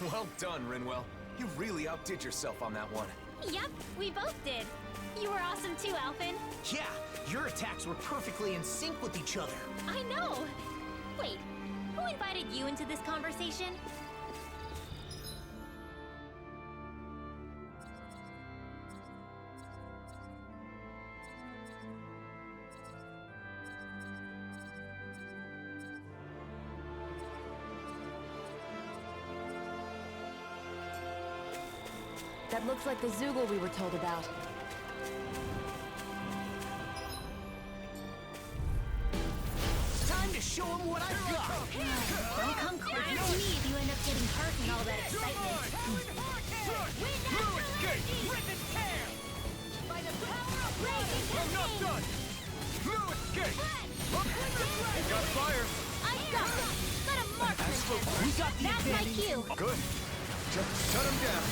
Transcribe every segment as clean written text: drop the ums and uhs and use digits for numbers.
Well done, Rinwell. You really outdid yourself on that one. Yep, we both did. You were awesome too, Alphen. Yeah, your attacks were perfectly in sync with each other. I know! Wait, who invited you into this conversation? That looks like the Zoogle we were told about. Time to show him what I've got! Don't come close to me if you end up getting hurt in all that excitement. By the power of I'm not done! No escape! Got fire! I got it! Let him mark him! We got the That's my advantage. cue! Good. Just shut him down.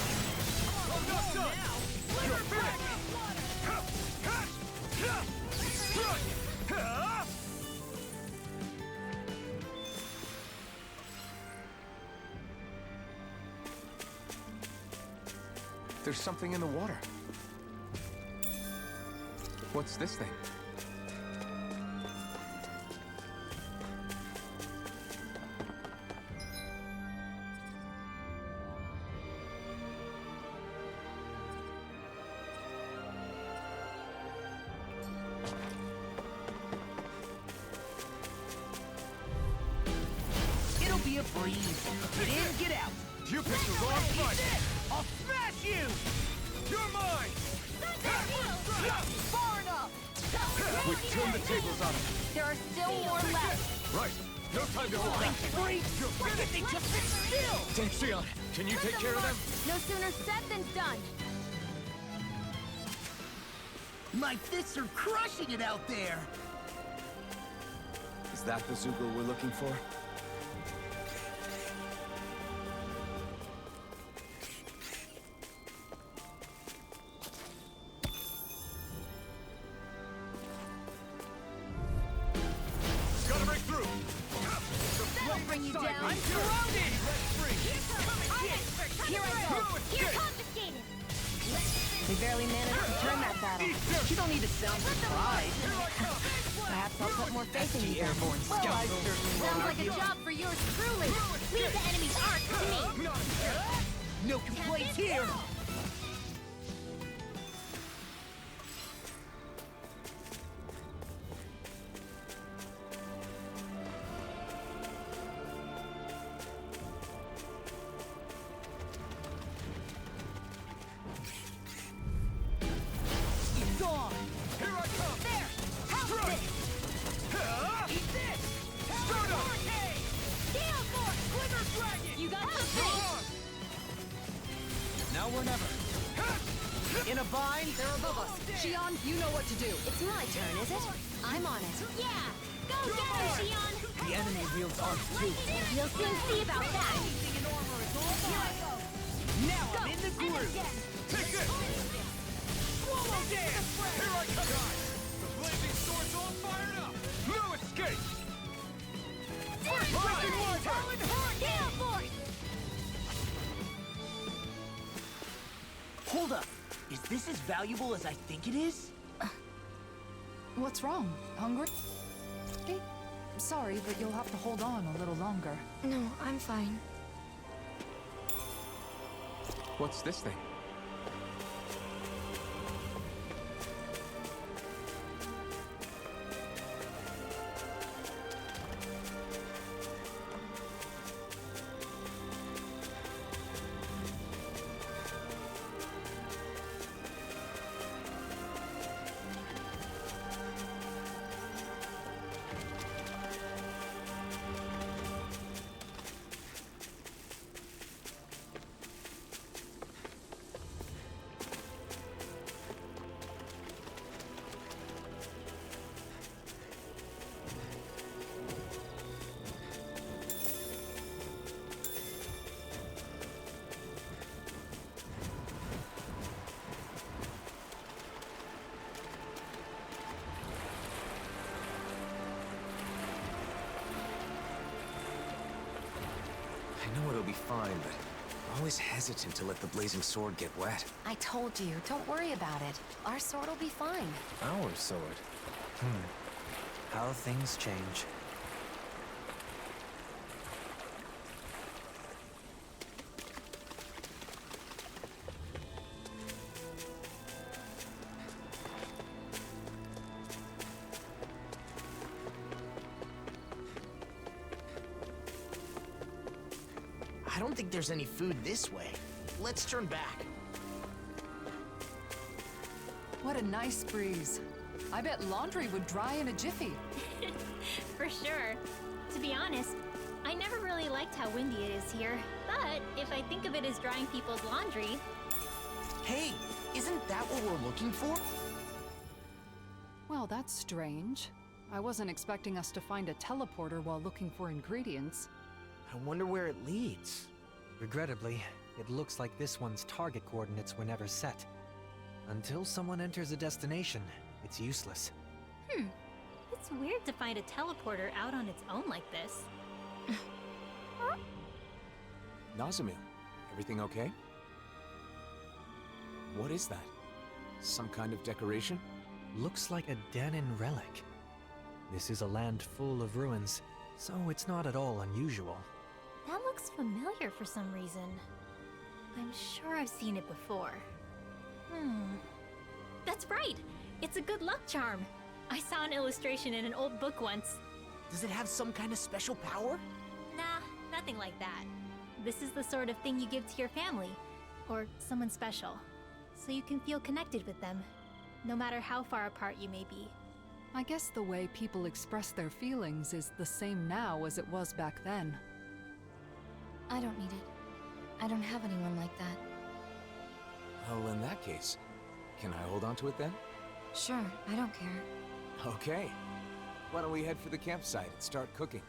I'm not done! You're finished! There's something in the water. What's this thing? It'll be a breeze. Get in, get out. You picked the wrong fight! I'll smash you! You're mine! Far enough! We've turned the tables on him. There are still more left. Right. No time to hold back. Freak! Why did they just sit still? Xion, can you take care of them? No sooner said than done. My fists are crushing it out there! Is that the Zoogle we're looking for? Gotta break through! That'll bring you down. I'm surrounded! Here I go. You're confiscated! We barely managed to turn that battle. You don't need to sound surprised. Perhaps I'll put more faith in you. Airborne Well, I scoundrel. sounds like a job for yours truly. Leave the enemy's arc to me! No complaints here! It's on! Here I come! There! How's this? Eat this! Gale Force! Quiver Dragon! You got something! Now or never. In a bind, they're above us. Shion, you know what to do. It's my turn, is it? I'm on it. Yeah! Go get her, Xion! The enemy wields arms too. You'll soon see about that! Now I'm in the groove. Take this! Swallow dance! Here I come! Guys, the blazing sword's all fired up! No escape! Gale Force! Hold up. Is this as valuable as I think it is? What's wrong? Hungry? Sorry, but you'll have to hold on a little longer. No, I'm fine. What's this thing? I know it'll be fine, but Always hesitant to let the blazing sword get wet. I told you, don't worry about it. Our sword will be fine. Our sword? How things change. I don't think there's any food this way. Let's turn back. What a nice breeze. I bet laundry would dry in a jiffy. For sure. To be honest, I never really liked how windy it is here. But if I think of it as drying people's laundry... Hey, isn't that what we're looking for? Well, that's strange. I wasn't expecting us to find a teleporter while looking for ingredients. I wonder where it leads. Regrettably, it looks like this one's target coordinates were never set. Until someone enters a destination, it's useless. It's weird to find a teleporter out on its own like this. Nazumil, everything okay? What is that? Some kind of decoration? Looks like a Danin relic. This is a land full of ruins, so it's not at all unusual. That looks familiar for some reason. I'm sure I've seen it before. That's right! It's a good luck charm! I saw an illustration in an old book once. Does it have some kind of special power? Nah, nothing like that. This is the sort of thing you give to your family, or someone special, so you can feel connected with them, no matter how far apart you may be. I guess the way people express their feelings is the same now as it was back then. I don't need it. I don't have anyone like that. Well, in that case, can I hold on to it then? Sure, I don't care. Okay. Why don't we head for the campsite and start cooking?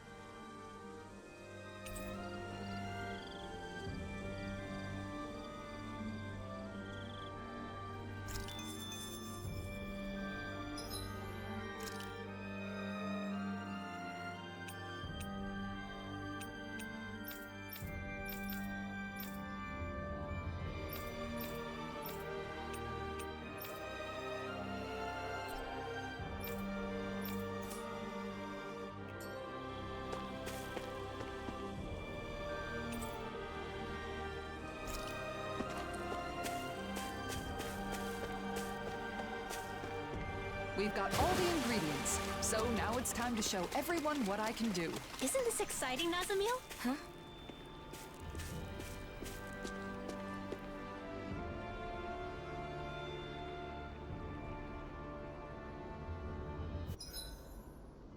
We've got all the ingredients, so now it's time to show everyone what I can do. Isn't this exciting, Nazumil? Huh?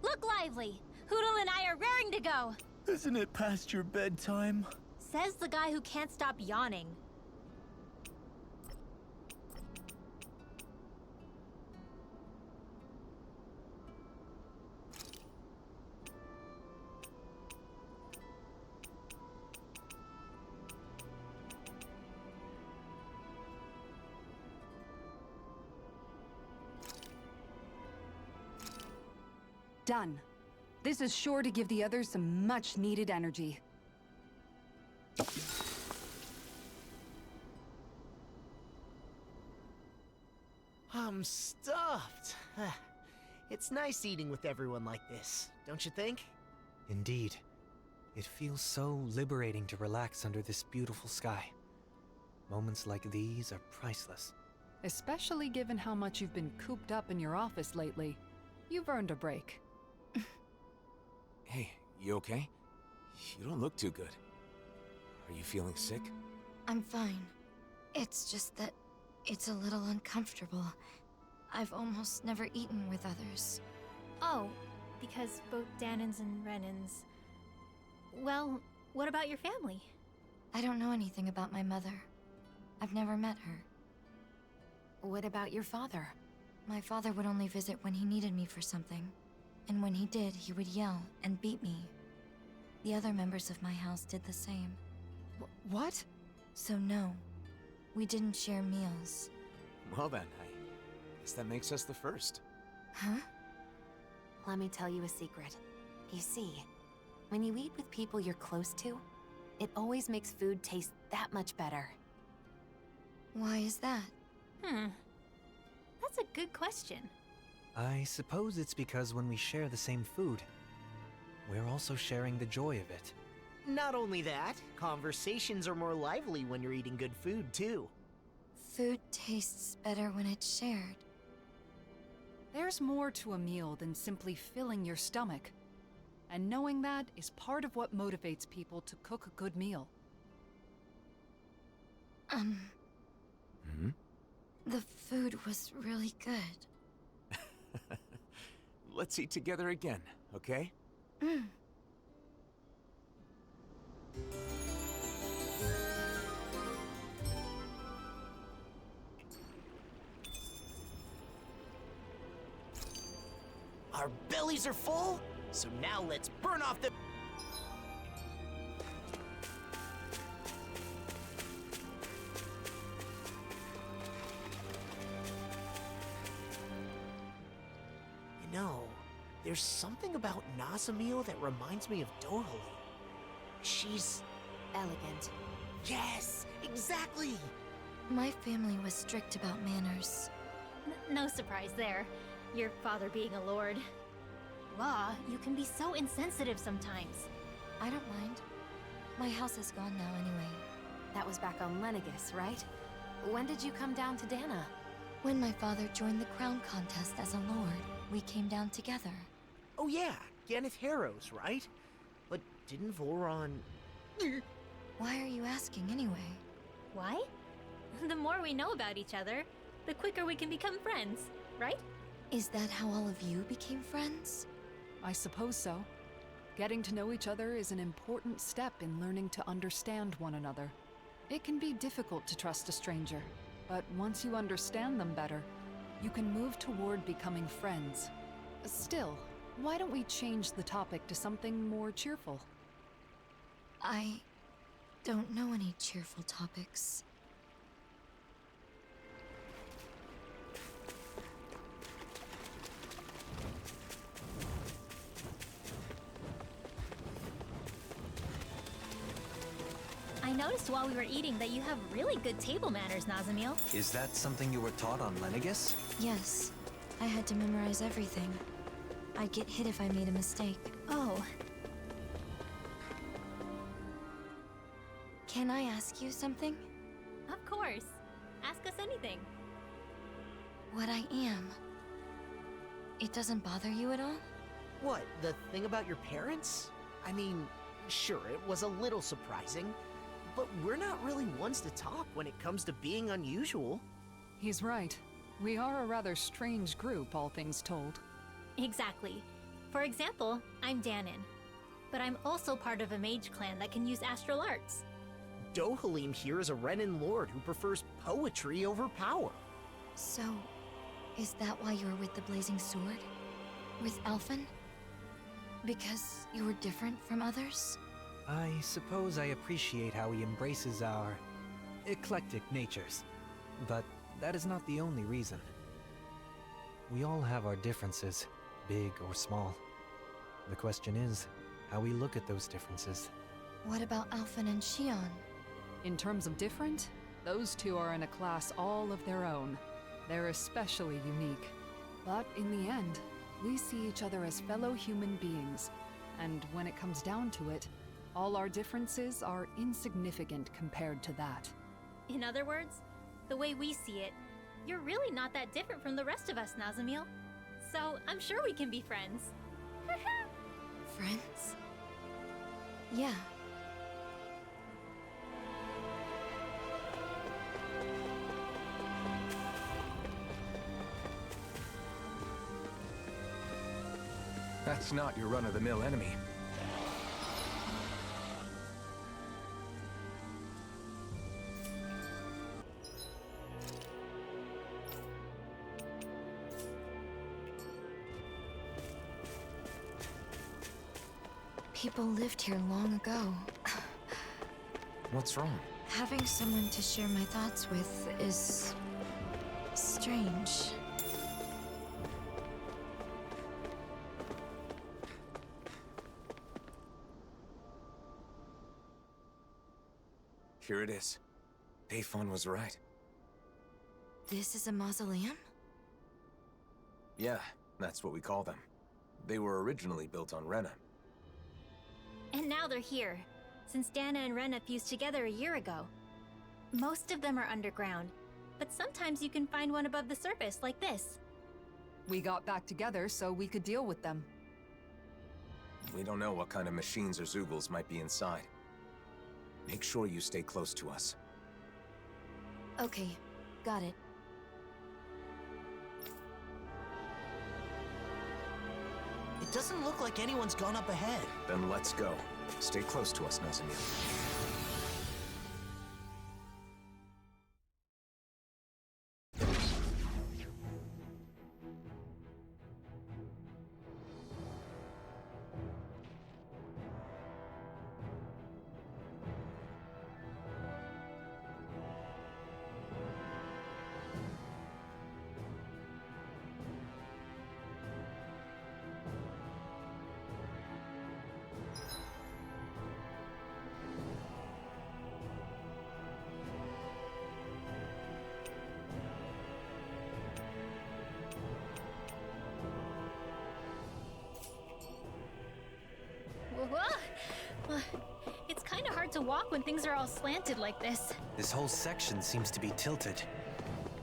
Look lively! Hoodle and I are raring to go! Isn't it past your bedtime? Says the guy who can't stop yawning. Done. This is sure to give the others some much-needed energy. I'm stuffed. It's nice eating with everyone like this, don't you think? Indeed. It feels so liberating to relax under this beautiful sky. Moments like these are priceless. Especially given how much you've been cooped up in your office lately. You've earned a break. Hey, you okay? You don't look too good. Are you feeling sick? I'm fine. It's just that it's a little uncomfortable. I've almost never eaten with others. Oh, because both Danins and Renins... Well, what about your family? I don't know anything about my mother. I've never met her. What about your father? My father would only visit when he needed me for something. And when he did, he would yell and beat me. The other members of my house did the same. What? So no, we didn't share meals. Well then, I guess that makes us the first. Huh? Let me tell you a secret. You see, when you eat with people you're close to, It always makes food taste that much better. Why is that? That's a good question. I suppose it's because when we share the same food, we're also sharing the joy of it. Not only that, conversations are more lively when you're eating good food, too. Food tastes better when it's shared. There's more to a meal than simply filling your stomach. And knowing that is part of what motivates people to cook a good meal. The food was really good. Let's eat together again, okay? Our bellies are full, so now let's burn off the... You know, there's something about Nazamil that reminds me of Dohalim. She's... Elegant. Yes, exactly! My family was strict about manners. No surprise there. Your father being a lord. Law, you can be so insensitive sometimes. I don't mind. My house is gone now anyway. That was back on Lenegis, right? When did you come down to Dana? When my father joined the crown contest as a lord, we came down together. Oh yeah, Ganeth Harrows, right? But didn't Voron... Why are you asking anyway? Why? The more we know about each other, the quicker we can become friends, right? Is that how all of you became friends? I suppose so. Getting to know each other is an important step in learning to understand one another. It can be difficult to trust a stranger, but once you understand them better, you can move toward becoming friends. Still, why don't we change the topic to something more cheerful? I don't know any cheerful topics. I noticed while we were eating that you have really good table manners, Nazamil. Is that something you were taught on Lenegis? Yes, I had to memorize everything. I'd get hit if I made a mistake. Oh, Can I ask you something? of course. Ask us anything. What I am. It doesn't bother you at all? What, the thing about your parents? I mean, sure, it was a little surprising, but we're not really ones to talk when it comes to being unusual. He's right. We are a rather strange group, all things told. Exactly. For example, I'm Danon. But I'm also part of a mage clan that can use astral arts. Dohalim here is a Renin lord who prefers poetry over power. So, is that why you were with the Blazing Sword? With Alphen? Because you were different from others? I suppose I appreciate how he embraces our eclectic natures, but that is not the only reason. We all have our differences, big or small. The question is, how we look at those differences. What about Alphen and Shion? In terms of different, those two are in a class all of their own. They're especially unique. But in the end, we see each other as fellow human beings. And when it comes down to it, all our differences are insignificant compared to that. In other words, the way we see it, you're really not that different from the rest of us, Nazamil. So I'm sure we can be friends. Friends? Yeah. That's not your run-of-the-mill enemy. People lived here long ago. What's wrong? Having someone to share my thoughts with is... strange. Here it is. Payphone was right. This is a mausoleum? Yeah, that's what we call them. They were originally built on Rena. And now they're here, since Dana and Rena fused together a year ago. Most of them are underground, but sometimes you can find one above the surface, like this. We got back together so we could deal with them. We don't know what kind of machines or Zeugles might be inside. Make sure you stay close to us. Okay, got it. It doesn't look like anyone's gone up ahead. Then let's go. Stay close to us, Nazamil. It's kind of hard to walk when things are all slanted like this. This whole section seems to be tilted.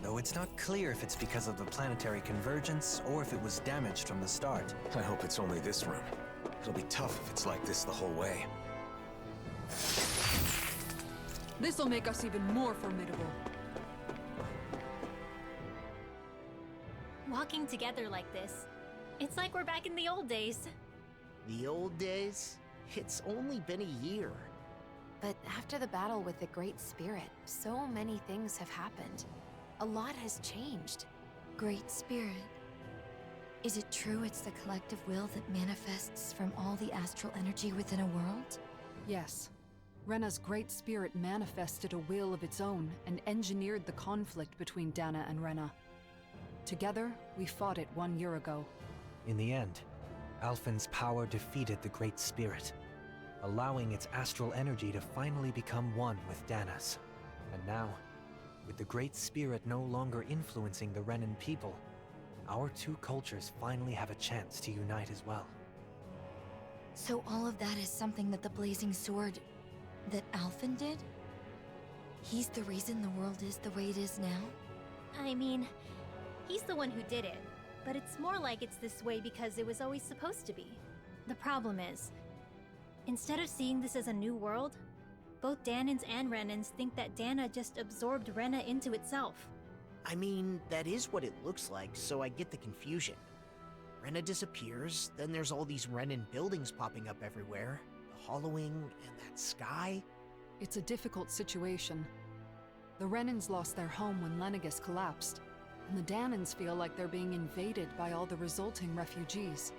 Though it's not clear if it's because of the planetary convergence or if it was damaged from the start. I hope it's only this room. It'll be tough if it's like this the whole way. This'll make us even more formidable. Walking together like this, it's like we're back in the old days. The old days? It's only been a year. But after the battle with the Great Spirit, so many things have happened. A lot has changed. Great Spirit. Is it true it's the collective will that manifests from all the astral energy within a world? Yes. Rena's Great Spirit manifested a will of its own and engineered the conflict between Dana and Rena. Together, we fought it 1 year ago. In the end, Alphen's power defeated the Great Spirit, allowing its astral energy to finally become one with Dana's. And now, with the Great Spirit no longer influencing the Renan people, our two cultures finally have a chance to unite as well. So all of that is something that the Blazing Sword... that Alphen did? He's the reason the world is the way it is now? I mean, he's the one who did it, but it's more like it's this way because it was always supposed to be. The problem is, instead of seeing this as a new world, both Danans and Renans think that Dana just absorbed Rena into itself. I mean, that is what it looks like, so I get the confusion. Rena disappears, then there's all these Renan buildings popping up everywhere. The hollowing and that sky. It's a difficult situation. The Renans lost their home when Lenegus collapsed, and the Danans feel like they're being invaded by all the resulting refugees.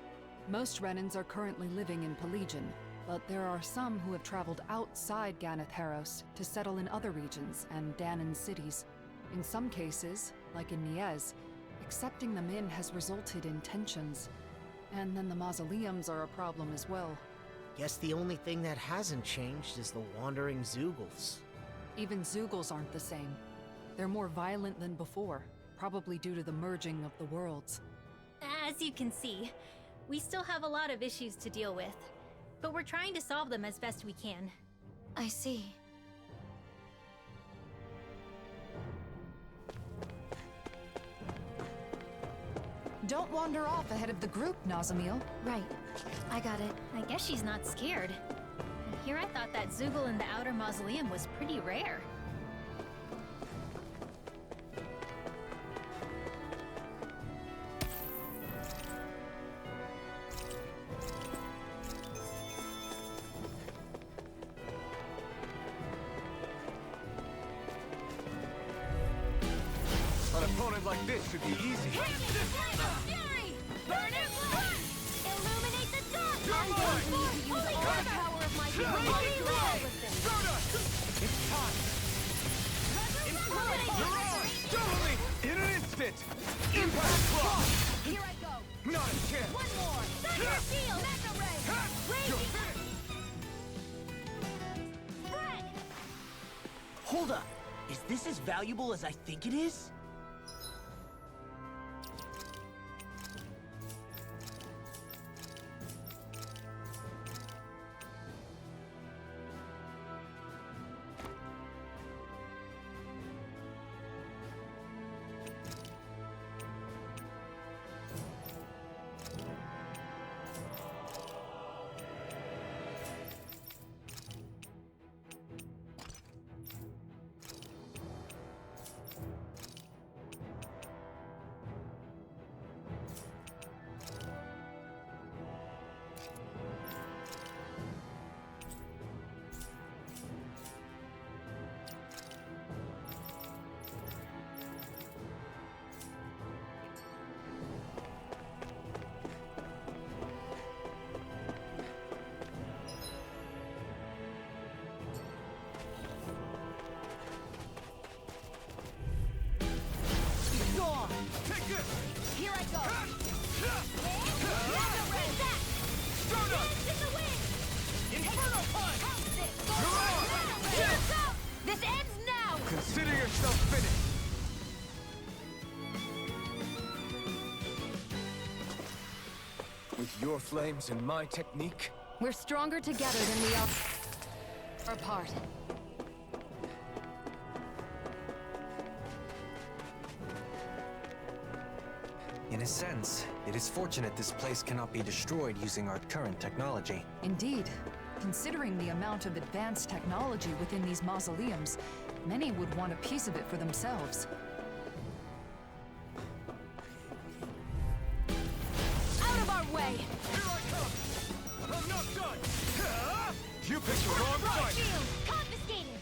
Most Renans are currently living in Pelegion, but there are some who have traveled outside Ganath Haros to settle in other regions and Danan cities. In some cases, like in Niez, accepting them in has resulted in tensions. And then the mausoleums are a problem as well. Guess the only thing that hasn't changed is the wandering Zeugles. Even Zeugles aren't the same. They're more violent than before, probably due to the merging of the worlds. As you can see, we still have a lot of issues to deal with, but we're trying to solve them as best we can. I see. Don't wander off ahead of the group, Nazamil. Right. I got it. I guess she's not scared. And here I thought that Zeugle in the outer mausoleum was pretty rare. An opponent like this should be easy. Fury! Burn it blood! Illuminate the dark! You're mine! Holy Cut it! power of my Breaking through! Stardust! It's time! You're on! Totally! In an instant! Impact Claw! Here I go! Not a chance! One more! Thunder Shield! Mega Ray! Ha! You're Raging finished! Spread! Hold up! Is this as valuable as I think it is? Take it! Here I go! Inferno punch! This ends now! Consider yourself finished! With your flames and my technique, We're stronger together than we are apart. In a sense, it is fortunate this place cannot be destroyed using our current technology. Indeed. Considering the amount of advanced technology within these mausoleums, many would want a piece of it for themselves. Out of our way! here I come! I'm not done! You picked the wrong fight! Shield! Confiscated!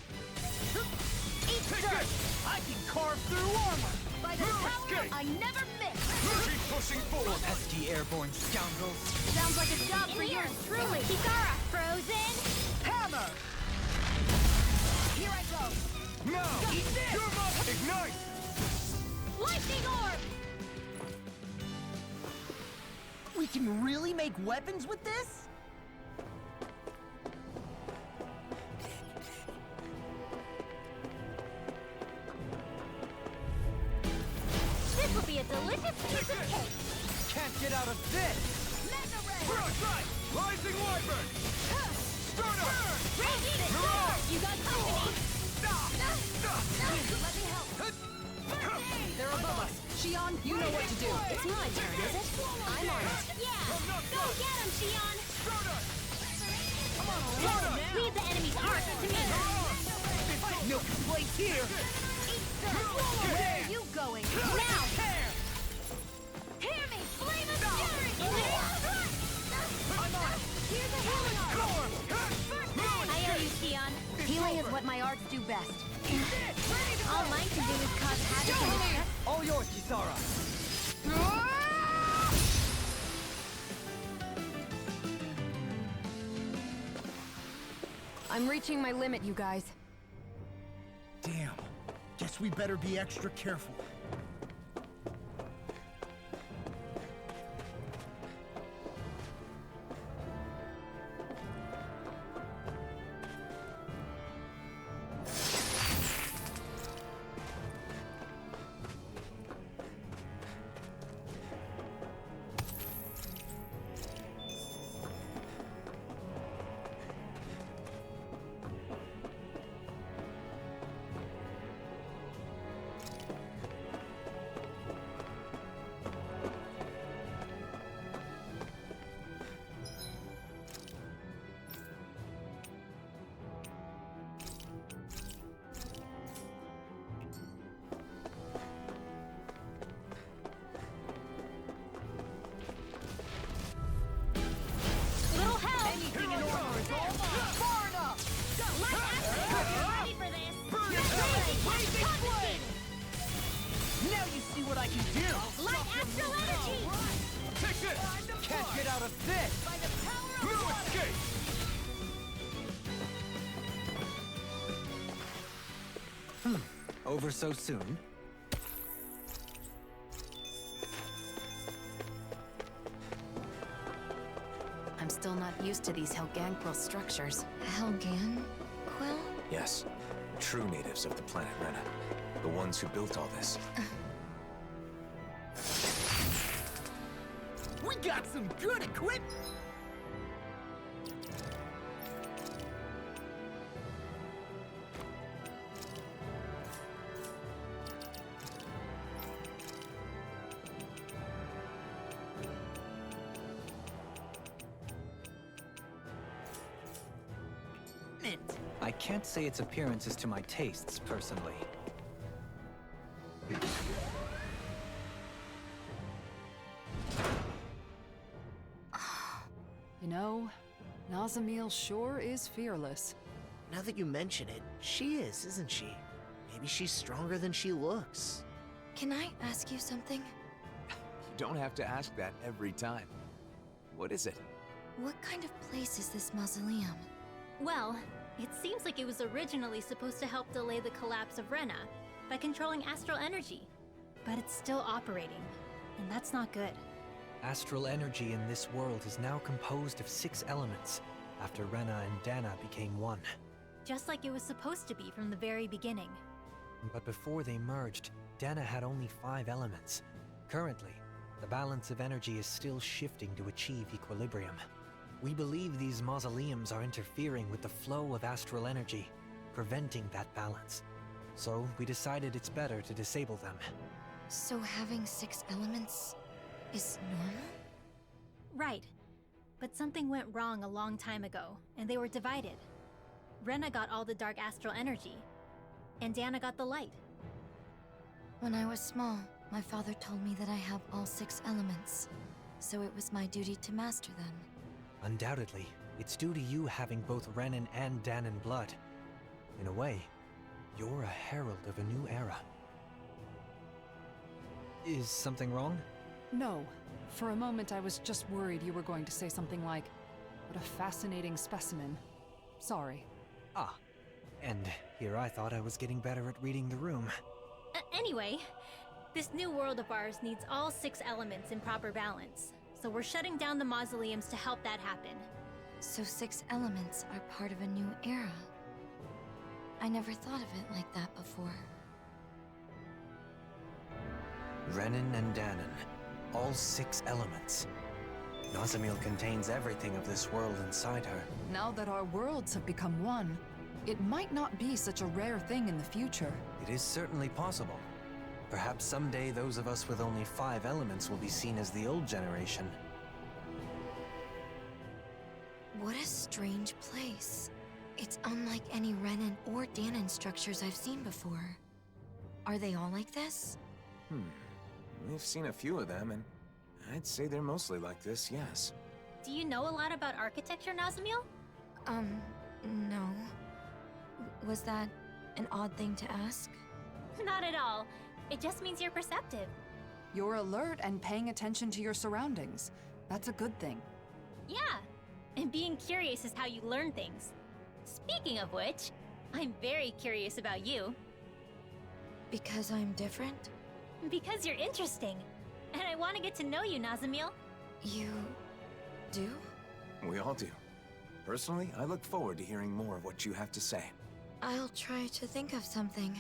Eat Take dirt! this! I can carve through armor! By the Move, power escape! I never miss! Keep pushing forward! Pesky airborne scoundrels! Sounds like a job for yours truly! Kisara! Frozen! Hammer! Here I go! Now! Eat this! You're up! Ignite! Lightning orb! We can really make weapons with this? This will be a delicious piece of cake! Can't get out of this! Mega Ray! First strike! Rising Wyvern! Start up! Radiant it! Mirage! You got company! Let me help! They're above us. Shion, you know what to do. It's my turn, is it? I'm on it. Yeah! Go get him, Shion! Start up! Leave the enemy's arc to me! No place here! Where are you going? Now! Hear me! Flame of fury! Here's a healing arm! I owe you, Shion. Healing is what my arts do best. All mine can do is cause havoc and destruction. All yours, Kisara! I'm reaching my limit, you guys. Damn. Guess we better be extra careful. Little help! Anything in order is all mine! Far enough! Light action! You're ready for this! Confiscated! Now you see what I can do! Light astral energy! Take this! Can't get out of this! By the power of No water! escape! Over so soon? I'm still not used to these Helganquil structures. Helgan? Quill? Yes. True natives of the planet Rena. The ones who built all this. We got some good equipment! I can't say its appearance is to my tastes, personally. You know, Nazamiel sure is fearless. Now that you mention it, she is, isn't she? Maybe she's stronger than she looks. Can I ask you something? You don't have to ask that every time. What is it? What kind of place is this mausoleum? Well, it seems like it was originally supposed to help delay the collapse of Rena by controlling astral energy. But it's still operating, and that's not good. Astral energy in this world is now composed of 6 elements, after Rena and Dana became one. Just like it was supposed to be from the very beginning. But before they merged, Dana had only 5 elements. Currently, the balance of energy is still shifting to achieve equilibrium. We believe these mausoleums are interfering with the flow of astral energy, preventing that balance. So we decided it's better to disable them. So having 6 elements is normal? Right. But something went wrong a long time ago, and they were divided. Rena got all the dark astral energy, and Dana got the light. When I was small, my father told me that I have all 6 elements, so it was my duty to master them. Undoubtedly, it's due to you having both Renan and Danon blood. In a way, you're a herald of a new era. Is something wrong? No. For a moment, I was just worried you were going to say something like, "What a fascinating specimen." Sorry. Ah, and here I thought I was getting better at reading the room. Anyway, this new world of ours needs all 6 elements in proper balance. So we're shutting down the mausoleums to help that happen. So 6 elements are part of a new era. I never thought of it like that before. Renan and Danon, all 6 elements. Nazamiel contains everything of this world inside her. Now that our worlds have become one, it might not be such a rare thing in the future. It is certainly possible. Perhaps someday those of us with only 5 elements will be seen as the old generation. What a strange place. It's unlike any Renan or Danon structures I've seen before. Are they all like this? We've seen a few of them, and I'd say they're mostly like this, yes. Do you know a lot about architecture, Nazamiel? No. Was that an odd thing to ask? Not at all. It just means you're perceptive. You're alert and paying attention to your surroundings. That's a good thing. Yeah, and being curious is how you learn things. Speaking of which, I'm very curious about you. Because I'm different? Because you're interesting. And I want to get to know you, Nazamiel. You... do? We all do. Personally, I look forward to hearing more of what you have to say. I'll try to think of something.